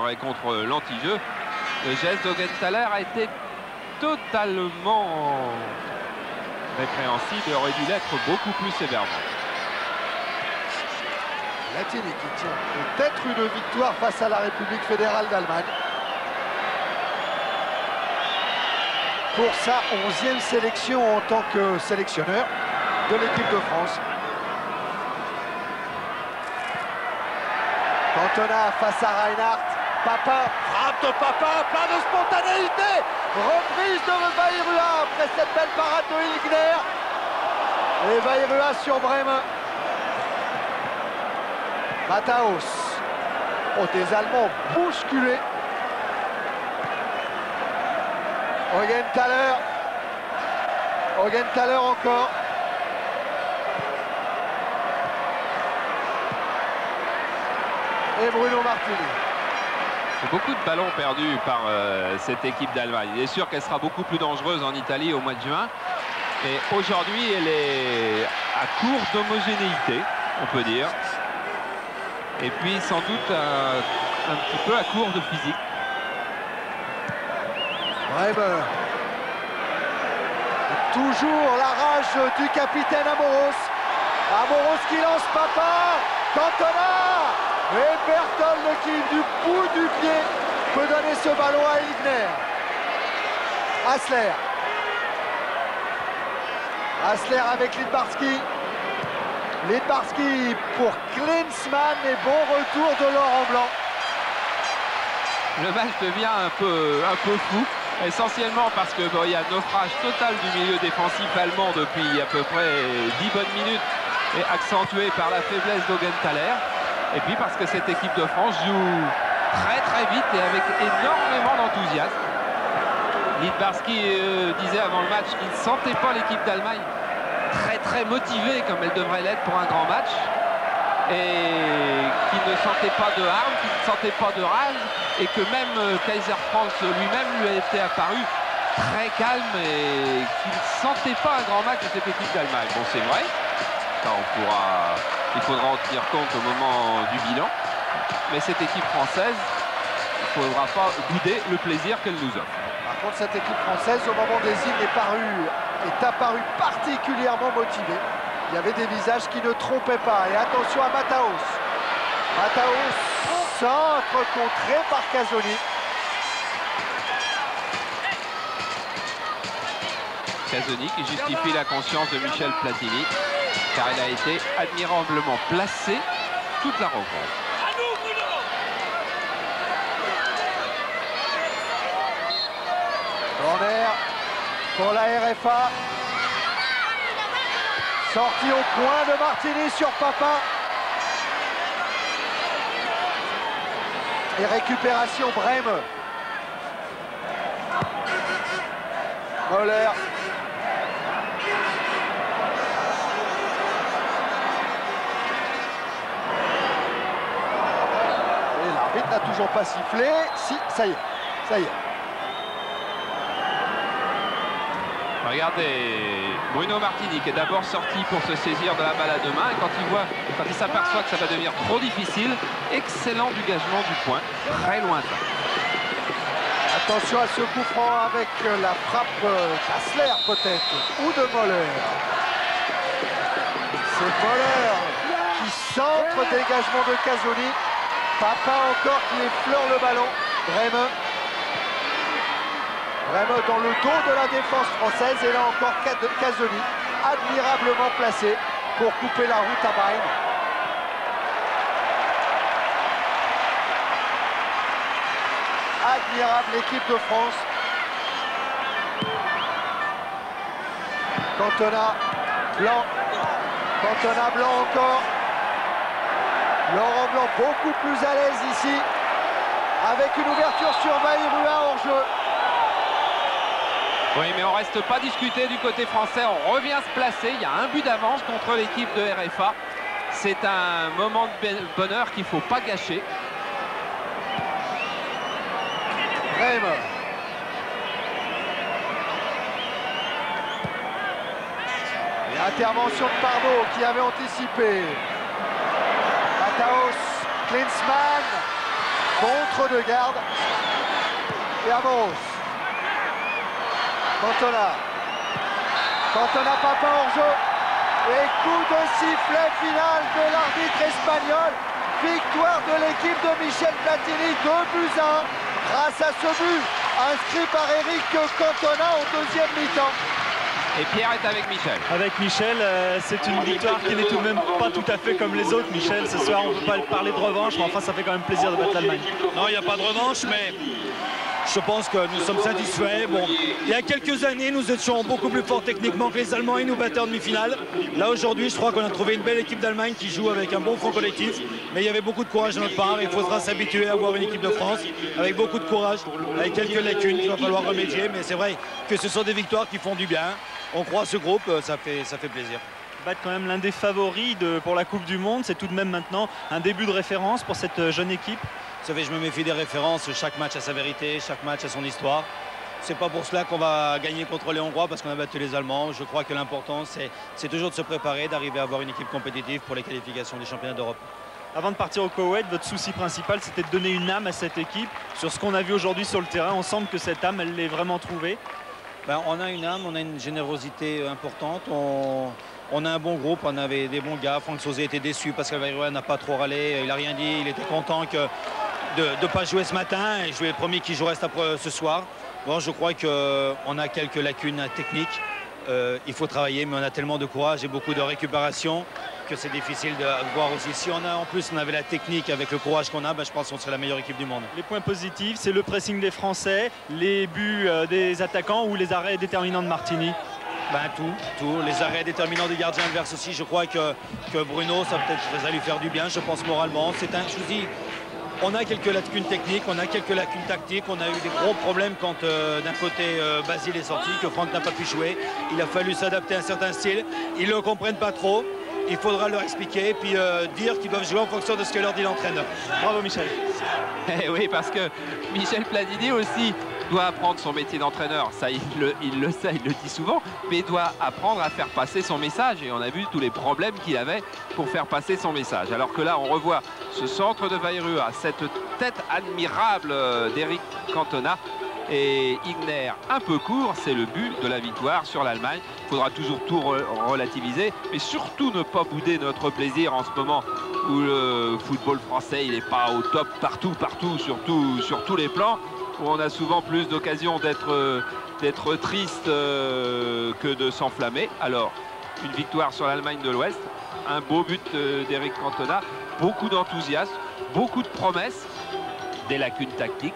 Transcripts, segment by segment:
et contre l'anti-jeu. Le geste d'Augenthaler a été totalement répréhensible et aurait dû l'être beaucoup plus sévèrement. Latini qui tient peut-être une victoire face à la République fédérale d'Allemagne. Pour sa 11e sélection en tant que sélectionneur de l'équipe de France. Cantona face à Reinhardt. Papin, frappe de Papin, plein de spontanéité. Reprise de Bayrua après cette belle parade de Hilgner. Et Bayrua sur Brême. Mataos. Oh, des Allemands bousculés. Augenthaler. Augenthaler encore. Et Bruno Martini. Beaucoup de ballons perdus par cette équipe d'Allemagne. Il est sûr qu'elle sera beaucoup plus dangereuse en Italie au mois de juin. Et aujourd'hui, elle est à court d'homogénéité, on peut dire. Et puis sans doute un petit peu à court de physique. Brême. Toujours la rage du capitaine Amoros. Amoros qui lance Papin. Cantona. Et Berthold qui, du bout du pied, peut donner ce ballon à Hilgner. Hassler. Hassler avec Littbarski. Littbarski pour Klinsmann et bon retour de Laurent Blanc. Le match devient un peu fou, essentiellement parce que il y a un naufrage total du milieu défensif allemand depuis à peu près 10 bonnes minutes et accentué par la faiblesse d'Augenthaler. Et puis parce que cette équipe de France joue très vite et avec énormément d'enthousiasme. Littbarski disait avant le match qu'il ne sentait pas l'équipe d'Allemagne très motivée comme elle devrait l'être pour un grand match. Et qu'il ne sentait pas de hargne, qu'il ne sentait pas de rage. Et que même Kaiser Franz lui-même lui était apparu très calme et qu'il ne sentait pas un grand match de cette équipe d'Allemagne. Bon, c'est vrai. Ça, il faudra en tenir compte au moment du bilan. Mais cette équipe française, il ne faudra pas bouder le plaisir qu'elle nous offre. Par contre, cette équipe française, au moment des îles, est apparue particulièrement motivée. Il y avait des visages qui ne trompaient pas. Et attention à Mataos. Mataos, centre contré par Casoni. Casoni qui justifie la conscience de Michel Platini, car il a été admirablement placé toute la rencontre. Corner pour la RFA. Sortie au point de Martini sur Papin. Et récupération Brême. Moller. Et l'arbitre n'a toujours pas sifflé. Si, ça y est. Regardez Bruno Martini qui est d'abord sorti pour se saisir de la balle à deux mains. Et quand il s'aperçoit que ça va devenir trop difficile, excellent dégagement du point, très lointain. Attention à ce coup franc avec la frappe d'Hassler peut-être, ou de Moller. C'est Moller qui centre, dégagement de Casoni. Papin encore qui effleure le ballon. Brême dans le dos de la défense française. Et là encore Casoni, admirablement placé pour couper la route à Brême. Admirable équipe de France. Cantona, Blanc. Cantona, Blanc encore. Laurent Blanc beaucoup plus à l'aise ici. Avec une ouverture sur Bayrua hors jeu. Oui, mais on ne reste pas discuté du côté français. On revient se placer. Il y a un but d'avance contre l'équipe de RFA. C'est un moment de bonheur qu'il ne faut pas gâcher. Brême. Et intervention de Pardo qui avait anticipé. Mataos, Klinsmann. Contre de garde. Et Amoros. Cantona. Cantona, Papin hors jeu. Et coup de sifflet final de l'arbitre espagnol. Victoire de l'équipe de Michel Platini, 2-1 grâce à ce but inscrit par Eric Cantona au deuxième mi-temps. Et Pierre est avec Michel. Avec Michel, c'est une victoire qui n'est tout de même pas tout à fait comme les autres. Michel, ce soir, on ne peut pas parler de revanche, mais enfin, ça fait quand même plaisir de battre l'Allemagne. Non, il n'y a pas de revanche, mais je pense que nous sommes satisfaits. Bon, il y a quelques années, nous étions beaucoup plus forts techniquement que les Allemands et nous battaient en demi-finale. Là, aujourd'hui, je crois qu'on a trouvé une belle équipe d'Allemagne qui joue avec un bon front collectif. Mais il y avait beaucoup de courage de notre part. Il faudra s'habituer à avoir une équipe de France avec beaucoup de courage, avec quelques lacunes qu'il va falloir remédier. Mais c'est vrai que ce sont des victoires qui font du bien. On croit à ce groupe, ça fait plaisir. Battre quand même l'un des favoris pour la Coupe du Monde, c'est tout de même maintenant un début de référence pour cette jeune équipe. Vous savez, je me méfie des références. Chaque match a sa vérité, chaque match a son histoire. C'est pas pour cela qu'on va gagner contre les Hongrois parce qu'on a battu les Allemands. Je crois que l'important, c'est toujours de se préparer, d'arriver à avoir une équipe compétitive pour les qualifications des championnats d'Europe. Avant de partir au Koweït, votre souci principal, c'était de donner une âme à cette équipe. Sur ce qu'on a vu aujourd'hui sur le terrain, on semble que cette âme, elle l'est vraiment trouvée. Ben, on a une âme, on a une générosité importante. On a un bon groupe, on avait des bons gars. Franck Sauzet était déçu parce qu'Alvaro n'a pas trop râlé. Il n'a rien dit, il était content de ne pas jouer ce matin. Et je lui ai promis qu'il jouerait ce soir. Bon, je crois qu'on a quelques lacunes techniques. Il faut travailler, mais on a tellement de courage et beaucoup de récupération que c'est difficile de voir aussi. Si en plus on avait la technique avec le courage qu'on a, ben, je pense qu'on serait la meilleure équipe du monde. Les points positifs, c'est le pressing des Français, les buts des attaquants ou les arrêts déterminants de Martini. Ben, tout. Les arrêts déterminants des gardiens adverses aussi. Je crois que Bruno, ça va lui faire du bien, je pense, moralement. Je vous dis, on a quelques lacunes techniques, on a quelques lacunes tactiques. On a eu des gros problèmes quand d'un côté Basile est sorti, que Franck n'a pas pu jouer. Il a fallu s'adapter à un certain style. Ils ne le comprennent pas trop. Il faudra leur expliquer et puis dire qu'ils doivent jouer en fonction de ce que leur dit l'entraîneur. Bravo Michel. Eh oui, parce que Michel Platini aussi doit apprendre son métier d'entraîneur. Ça, il le sait, il le dit souvent, mais il doit apprendre à faire passer son message. Et on a vu tous les problèmes qu'il avait pour faire passer son message. Alors que là, on revoit ce centre de Vairua, cette tête admirable d'Eric Cantona. Et Igner un peu court, c'est le but de la victoire sur l'Allemagne. Il faudra toujours tout relativiser, mais surtout ne pas bouder notre plaisir en ce moment où le football français il n'est pas au top partout, sur tous les plans, où on a souvent plus d'occasions d'être triste que de s'enflammer. Alors, une victoire sur l'Allemagne de l'Ouest, un beau but d'Eric Cantona, beaucoup d'enthousiasme, beaucoup de promesses, des lacunes tactiques,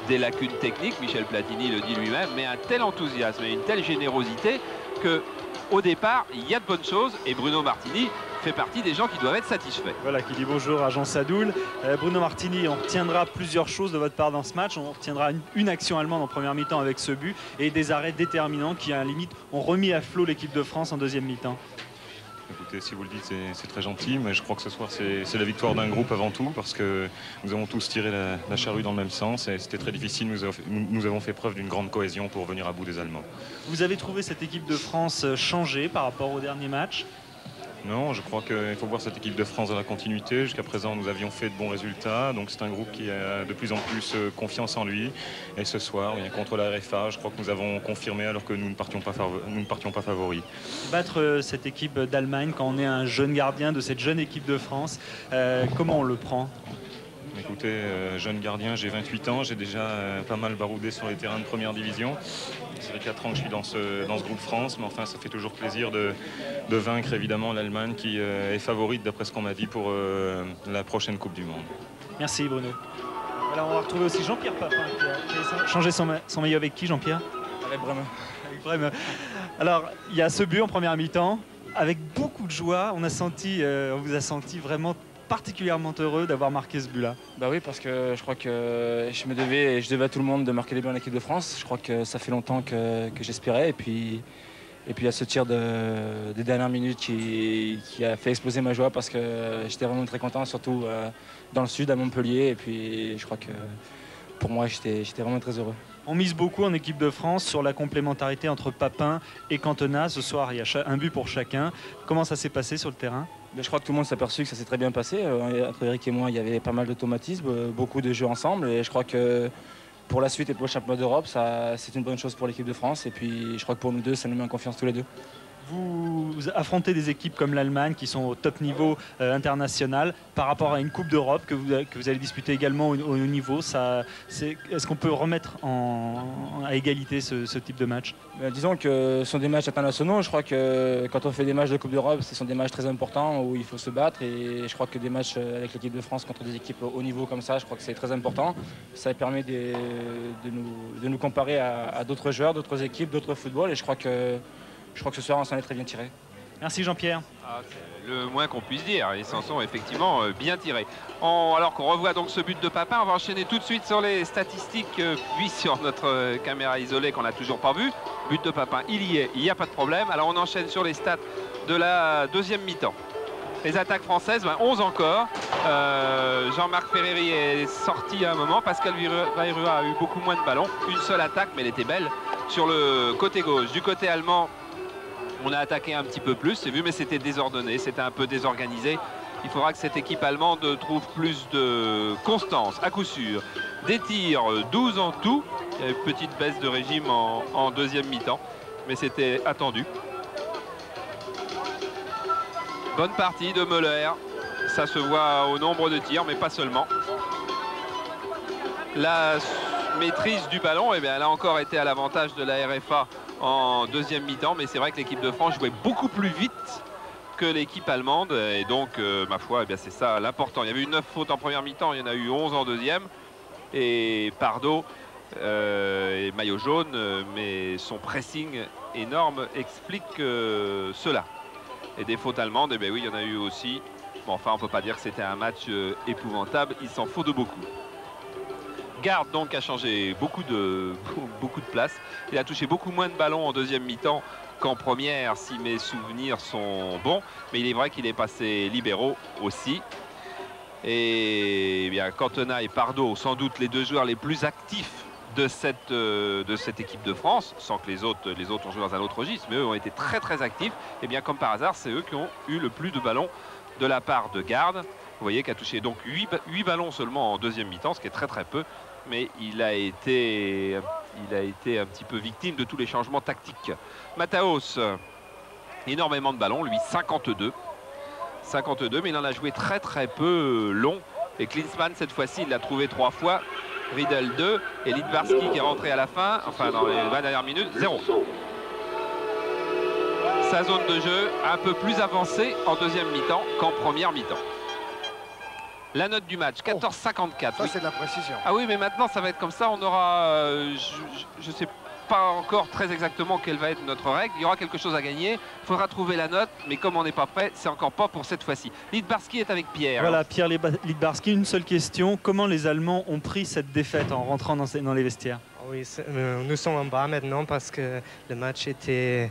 des lacunes techniques, Michel Platini le dit lui-même, mais un tel enthousiasme et une telle générosité qu'au départ, il y a de bonnes choses et Bruno Martini fait partie des gens qui doivent être satisfaits. Voilà, qui dit bonjour à Jean Sadoul. Bruno Martini, on retiendra plusieurs choses de votre part dans ce match. On retiendra une action allemande en première mi-temps avec ce but et des arrêts déterminants qui, à la limite, ont remis à flot l'équipe de France en deuxième mi-temps. Écoutez, si vous le dites, c'est très gentil, mais je crois que ce soir, c'est la victoire d'un groupe avant tout, parce que nous avons tous tiré la charrue dans le même sens, et c'était très difficile. Nous avons fait preuve d'une grande cohésion pour venir à bout des Allemands. Vous avez trouvé cette équipe de France changée par rapport au dernier match? Non, je crois qu'il faut voir cette équipe de France dans la continuité. Jusqu'à présent, nous avions fait de bons résultats. Donc c'est un groupe qui a de plus en plus confiance en lui. Et ce soir, contre la RFA, je crois que nous avons confirmé alors que nous ne partions pas favoris. Battre cette équipe d'Allemagne quand on est un jeune gardien de cette jeune équipe de France, comment on le prend? Écoutez, jeune gardien, j'ai 28 ans, j'ai déjà pas mal baroudé sur les terrains de première division. Ça fait 4 ans que je suis dans ce groupe France, mais enfin ça fait toujours plaisir de vaincre évidemment l'Allemagne qui est favorite d'après ce qu'on m'a dit pour la prochaine Coupe du Monde. Merci Bruno. Alors on va retrouver aussi Jean-Pierre Papin qui a changé son maillot avec qui, Jean-Pierre? Avec Brême. Avec Brême. Alors il y a ce but en première mi-temps, avec beaucoup de joie, on vous a senti vraiment particulièrement heureux d'avoir marqué ce but-là. Bah oui, parce que je crois que je devais à tout le monde de marquer des buts en équipe de France. Je crois que ça fait longtemps que j'espérais. Et puis il y a ce tir des dernières minutes qui a fait exploser ma joie parce que j'étais vraiment très content, surtout dans le sud, à Montpellier. Et puis je crois que pour moi, j'étais vraiment très heureux. On mise beaucoup en équipe de France sur la complémentarité entre Papin et Cantona. Ce soir, il y a un but pour chacun. Comment ça s'est passé sur le terrain? Mais je crois que tout le monde s'est aperçu que ça s'est très bien passé. Entre Eric et moi, il y avait pas mal d'automatisme, beaucoup de jeux ensemble. Et je crois que pour la suite et pour le championnat d'Europe, c'est une bonne chose pour l'équipe de France. Et puis je crois que pour nous deux, ça nous met en confiance tous les deux. Vous affrontez des équipes comme l'Allemagne qui sont au top niveau international par rapport à une Coupe d'Europe que vous allez disputer également au haut niveau. Est-ce qu'on peut remettre à égalité ce type de match? Disons que ce sont des matchs internationaux. Je crois que quand on fait des matchs de Coupe d'Europe, ce sont des matchs très importants où il faut se battre. Et je crois que des matchs avec l'équipe de France contre des équipes au haut niveau comme ça, je crois que c'est très important. Ça permet de nous comparer à d'autres joueurs, d'autres équipes, d'autres footballs. Et je crois que ce soir, on s'en est très bien tiré. Merci Jean-Pierre. C'est le moins qu'on puisse dire. Ils s'en sont effectivement bien tirés. Alors qu'on revoit donc ce but de Papin, on va enchaîner tout de suite sur les statistiques, puis sur notre caméra isolée qu'on n'a toujours pas vue. But de Papin, il y est, il n'y a pas de problème. Alors on enchaîne sur les stats de la deuxième mi-temps. Les attaques françaises, 11 encore. Jean-Marc Ferreri est sorti à un moment. Pascal Bayrua a eu beaucoup moins de ballons. Une seule attaque, mais elle était belle, sur le côté gauche. Du côté allemand, on a attaqué un petit peu plus, c'est vu, mais c'était désordonné, c'était un peu désorganisé. Il faudra que cette équipe allemande trouve plus de constance, à coup sûr. Des tirs, 12 en tout. Il y a une petite baisse de régime en deuxième mi-temps, mais c'était attendu. Bonne partie de Müller. Ça se voit au nombre de tirs, mais pas seulement. La maîtrise du ballon, eh bien, elle a encore été à l'avantage de la RFA en deuxième mi-temps, mais c'est vrai que l'équipe de France jouait beaucoup plus vite que l'équipe allemande, et donc ma foi, eh bien, c'est ça l'important. Il y avait eu 9 fautes en première mi-temps, il y en a eu 11 en deuxième, et Pardo et maillot jaune, mais son pressing énorme explique cela. Et des fautes allemandes, eh bien, oui, il y en a eu aussi. Bon, enfin, on ne peut pas dire que c'était un match épouvantable, il s'en faut de beaucoup. Garde donc a changé beaucoup de place. Il a touché beaucoup moins de ballons en deuxième mi-temps qu'en première, si mes souvenirs sont bons. Mais il est vrai qu'il est passé libéraux aussi. Et bien, Cantona et Pardo, sans doute les deux joueurs les plus actifs de cette équipe de France, sans que les autres ont joué dans un autre registre, mais eux ont été très très actifs. Et bien, comme par hasard, c'est eux qui ont eu le plus de ballons de la part de Garde. Vous voyez qu'il a touché donc 8 ballons seulement en deuxième mi-temps, ce qui est très très peu. Mais il a été un petit peu victime de tous les changements tactiques. Mataos, énormément de ballons, lui 52, mais il en a joué très très peu long. Et Klinsmann, cette fois-ci, il l'a trouvé 3 fois. Riedel 2 et Littbarski qui est rentré à la fin, enfin dans les 20 dernières minutes, 0. Sa zone de jeu un peu plus avancée en deuxième mi-temps qu'en première mi-temps. La note du match, 14,54. Ça, oui. c'est de la précision. Ah oui, mais maintenant, ça va être comme ça. On aura, je ne sais pas encore très exactement quelle va être notre règle. Il y aura quelque chose à gagner. Il faudra trouver la note, mais comme on n'est pas prêt, c'est encore pas pour cette fois-ci. Littbarski est avec Pierre. Voilà, Pierre Littbarski, une seule question. Comment les Allemands ont pris cette défaite en rentrant dans les vestiaires? Oui, nous sommes en bas maintenant parce que le match était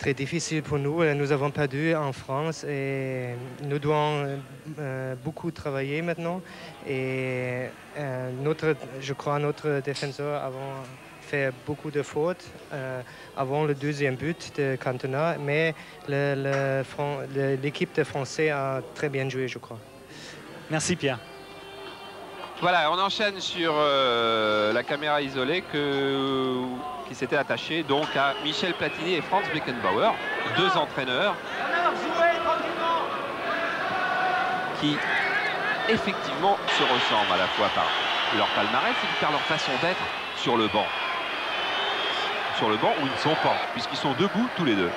très difficile pour nous. Nous avons perdu en France et nous devons beaucoup travailler maintenant. Et je crois notre défenseur a fait beaucoup de fautes avant le deuxième but de Cantona, mais l'équipe de Français a très bien joué, je crois. Merci Pierre. Voilà, on enchaîne sur la caméra isolée qui s'était attachée donc à Michel Platini et Franz Beckenbauer, deux entraîneurs qui effectivement se ressemblent à la fois par leur palmarès et puis par leur façon d'être sur le banc. Sur le banc où ils ne sont pas, puisqu'ils sont debout tous les deux.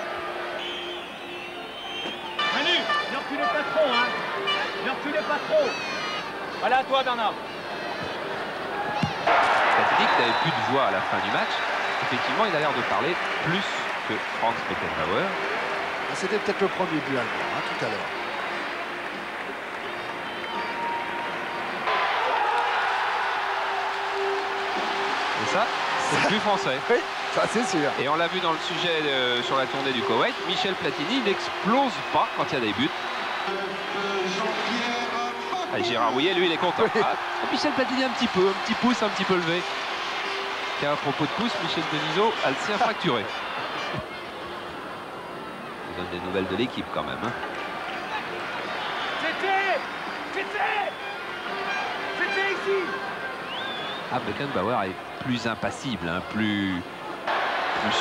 Manu, ne reculez pas trop, hein. Ne reculez pas trop. Voilà, toi, Bernard. Platini qui n'avait plus de voix à la fin du match. Effectivement, il a l'air de parler plus que Franz Beckenbauer. C'était peut-être le premier but allemand, hein, tout à l'heure. Et ça, c'est plus français. Oui, ça c'est sûr. Et on l'a vu dans le sujet sur la tournée du Koweït, Michel Platini n'explose pas quand il y a des buts. Ah, Gérard Rouillet, lui, il est content. Oui. Ah, Michel Platini un petit pouce un petit peu levé. Car à propos de pouce, Michel Denisot a le sien fracturé. Il donne des nouvelles de l'équipe quand même. Hein. Ah, Beckenbauer est plus impassible, hein, plus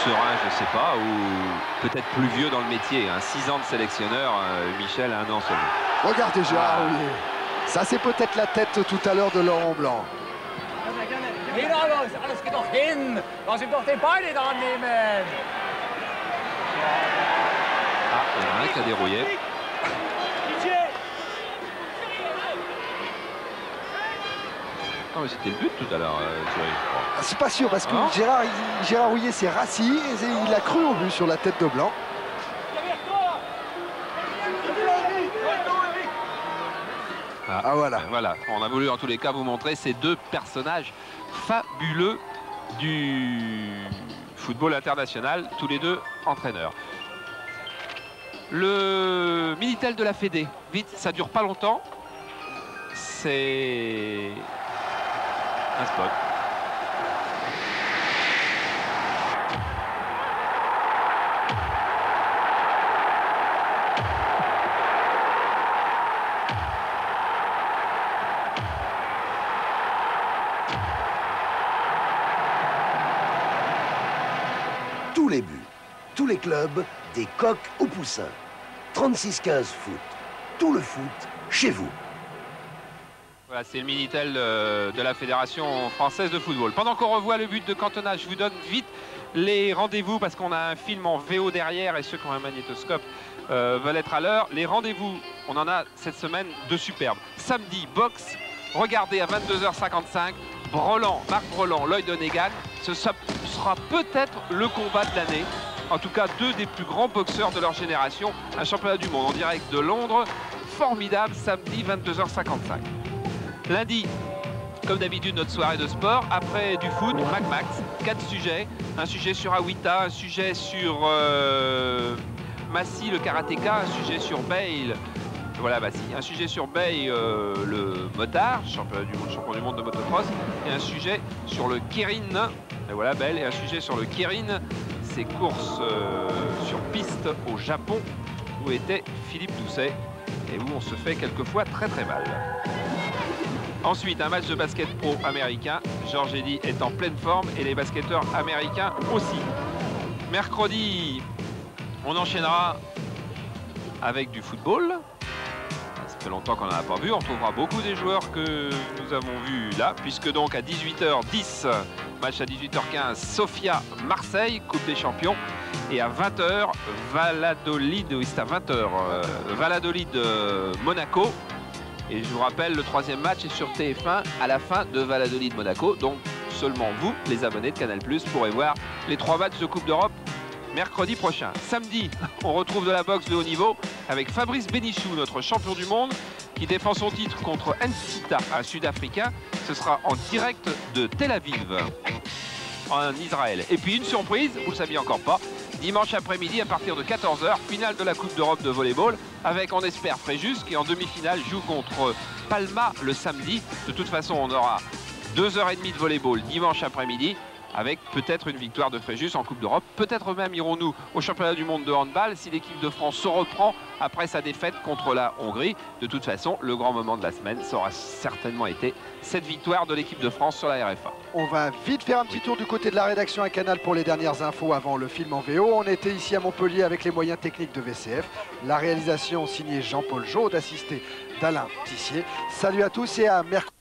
serein, je sais pas, ou peut-être plus vieux dans le métier. Hein. 6 ans de sélectionneur, Michel, 1 an seulement. Regardez Gérard Rouillet. Ça, c'est peut-être la tête tout à l'heure de Laurent Blanc. Alles geht doch hin. Lass ihm doch den Ball nicht annehmen. Ah, il y en a un qui a dérouillé. Non, mais c'était le but tout à l'heure, Thierry, je crois. Ah, c'est pas sûr, parce que Ah. Gérard Rouillet s'est rassis et il a cru au but sur la tête de Blanc. Ah, voilà. Voilà, on a voulu en tous les cas vous montrer ces deux personnages fabuleux du football international, tous les deux entraîneurs. Le Minitel de la Fédé, vite, ça dure pas longtemps. C'est un spot. Tous les buts, tous les clubs, des coqs aux poussins. 36-15 foot. Tout le foot, chez vous. Voilà, c'est le Minitel de la Fédération française de football. Pendant qu'on revoit le but de Cantona, je vous donne vite les rendez-vous parce qu'on a un film en VO derrière et ceux qui ont un magnétoscope veulent être à l'heure. Les rendez-vous, on en a cette semaine de superbes. Samedi, boxe, regardez à 22h55, Marc Brelan, Lloyd Donegan. Ce sera peut-être le combat de l'année. En tout cas, deux des plus grands boxeurs de leur génération. Un championnat du monde en direct de Londres. Formidable, samedi 22h55. Lundi, comme d'habitude, notre soirée de sport. Après du foot, Max, 4 sujets. Un sujet sur Awita, un sujet sur Massy, le karatéka, un sujet sur Bale. Voilà, Massy. Un sujet sur Bale, le motard, champion du monde de motocross. Et un sujet sur le Kirin. Et voilà, Bale. Et un sujet sur le Kirin, ses courses sur piste au Japon, où était Philippe Doucet. Et où on se fait quelquefois très très mal. Ensuite, un match de basket pro américain. Georges Eddy est en pleine forme et les basketteurs américains aussi. Mercredi, on enchaînera avec du football. Ça fait longtemps qu'on n'en a pas vu. On trouvera beaucoup des joueurs que nous avons vus là, puisque donc à 18h10, match à 18h15, Sofia-Marseille, Coupe des Champions. Et à 20h, Valladolid, oui c'est à 20h, Valladolid-Monaco. Et je vous rappelle, le troisième match est sur TF1 à la fin de Valladolid-Monaco. Donc seulement vous, les abonnés de Canal+, pourrez voir les 3 matchs de Coupe d'Europe mercredi prochain. Samedi, on retrouve de la boxe de haut niveau avec Fabrice Benichou, notre champion du monde, qui défend son titre contre Nsita, un Sud-Africain. Ce sera en direct de Tel Aviv, en Israël. Et puis une surprise, vous ne le saviez encore pas, dimanche après-midi à partir de 14h, finale de la Coupe d'Europe de volleyball avec, on espère, Fréjus qui en demi-finale joue contre Palma le samedi. De toute façon, on aura 2h30 de volleyball dimanche après-midi avec peut-être une victoire de Fréjus en Coupe d'Europe. Peut-être même irons-nous au championnat du monde de handball si l'équipe de France se reprend après sa défaite contre la Hongrie. De toute façon, le grand moment de la semaine, ça aura certainement été cette victoire de l'équipe de France sur la RFA. On va vite faire un petit tour du côté de la rédaction à Canal pour les dernières infos avant le film en VO. On était ici à Montpellier avec les moyens techniques de VCF. La réalisation signée Jean-Paul Jaude, assisté d'Alain Tissier. Salut à tous et à mercredi.